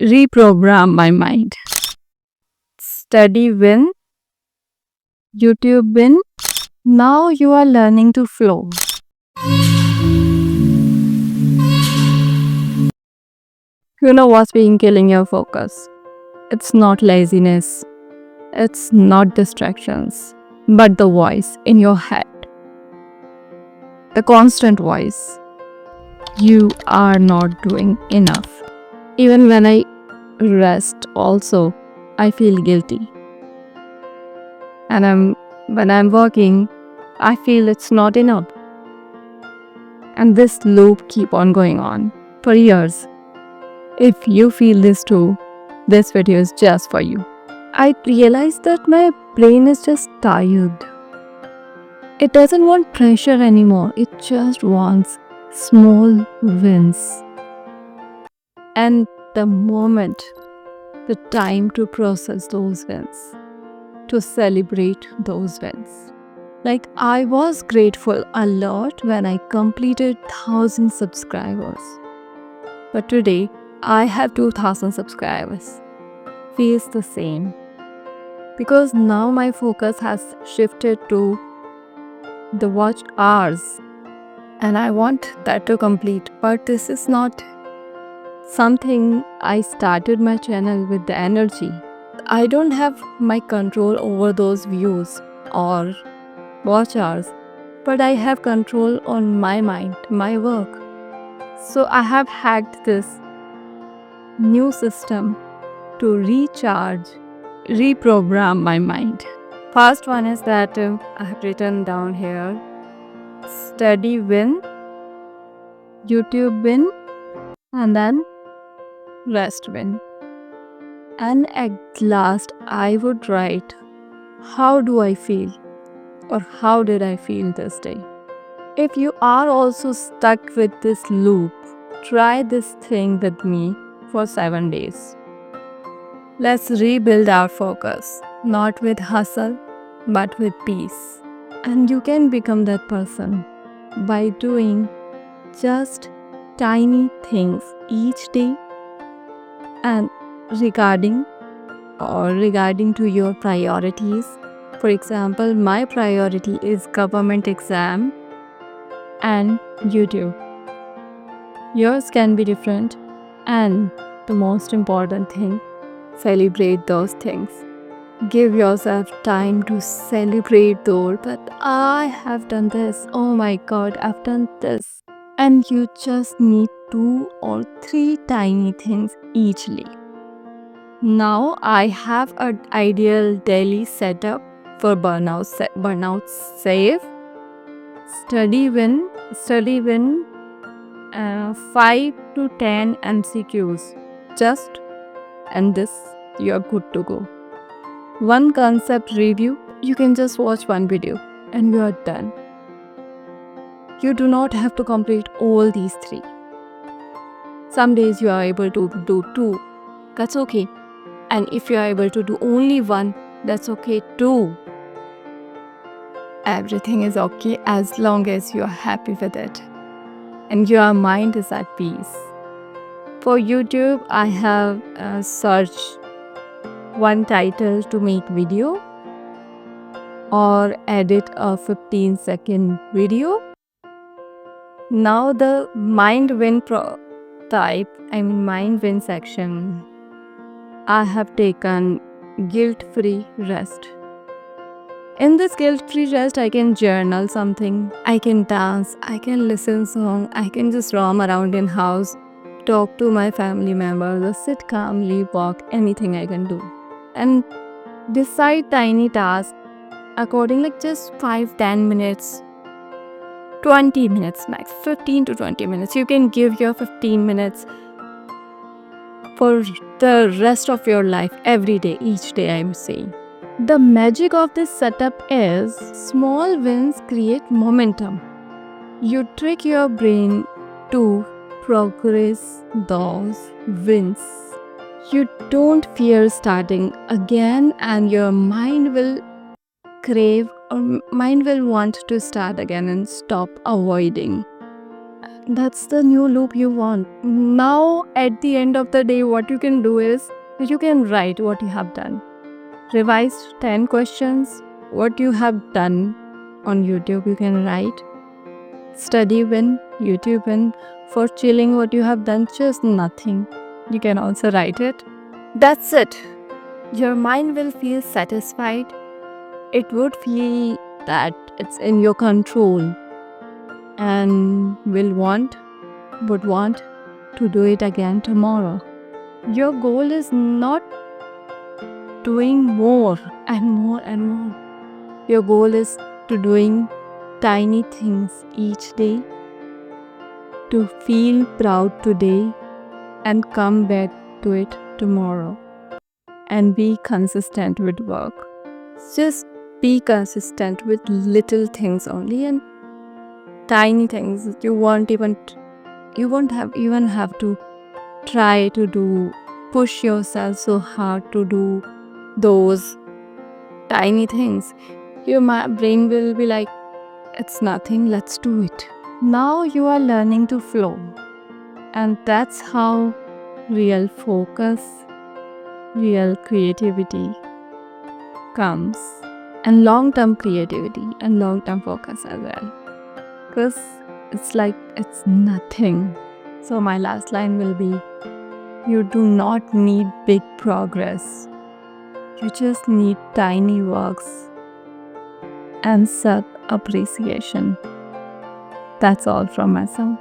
reprogram my mind. Study win, YouTube win. Now you are learning to flow. You know what's been killing your focus? It's not laziness, it's not distractions, but the voice in your head. The constant voice. You are not doing enough. Even when I rest, also, I feel guilty. And when I'm working, I feel it's not enough. And this loop keep on going on for years. If you feel this too, this video is just for you. I realized that my brain is just tired. It doesn't want pressure anymore. It just wants small wins. And the moment, the time to process those wins, to celebrate those wins. Like I was grateful a lot when I completed 1,000 subscribers. But today, I have 2,000 subscribers. Feels the same. Because now my focus has shifted to the watch hours. And I want that to complete. But this is not something I started my channel with the energy. I don't have my control over those views or watch hours, but I have control on my mind, my work. So I have hacked this new system to recharge, reprogram my mind. First one is that I have written down here study win, YouTube win, and then rest win. And at last, I would write how do I feel or how did I feel this day. If you are also stuck with this loop, try this thing with me for 7 days. Let's rebuild our focus, not with hustle, but with peace. And you can become that person by doing just tiny things each day and regarding to your priorities. For example, my priority is government exam and YouTube. Yours can be different, and the most important thing, celebrate those things. Give yourself time to celebrate those that I have done this. Oh my god, I've done this. And you just need 2 or 3 tiny things each day. Now I have an ideal daily setup for burnout safe. Study win 5 to 10 MCQs. Just and this you're good to go. One concept review, you can just watch one video and you are done. You do not have to complete all these 3. Some days you are able to do 2. That's okay. And if you are able to do only 1, that's okay too. Everything is okay as long as you are happy with it and your mind is at peace. For YouTube, I have searched one title to make video or edit a 15-second video. Now the mind win section, I have taken guilt-free rest. In this guilt-free rest, I can journal something, I can dance, I can listen song, I can just roam around in house, talk to my family members, or sit calmly, walk, anything I can do. And decide tiny tasks according like just 5-10 minutes, 20 minutes max, 15 to 20 minutes. You can give your 15 minutes for the rest of your life every day, each day I'm saying. The magic of this setup is small wins create momentum. You trick your brain to progress those wins. You don't fear starting again and your mind will crave or mind will want to start again and stop avoiding. That's the new loop you want. Now, at the end of the day, what you can do is you can write what you have done. Revise 10 questions. What you have done on YouTube, you can write. Study win, YouTube win. For chilling, what you have done, just nothing. You can also write it. That's it. Your mind will feel satisfied. It would feel that it's in your control and would want to do it again tomorrow. Your goal is not doing more and more and more. Your goal is to doing tiny things each day, to feel proud today and come back to it tomorrow, and be consistent with work. Just be consistent with little things only and tiny things. You won't even have to try to push yourself so hard to do those tiny things. Your brain will be like, it's nothing, let's do it. Now you are learning to flow, and that's how real focus, real creativity comes, and long-term creativity and long-term focus as well, because it's like it's nothing. So my last line will be, you do not need big progress, you just need tiny works and self appreciation. That's all from myself.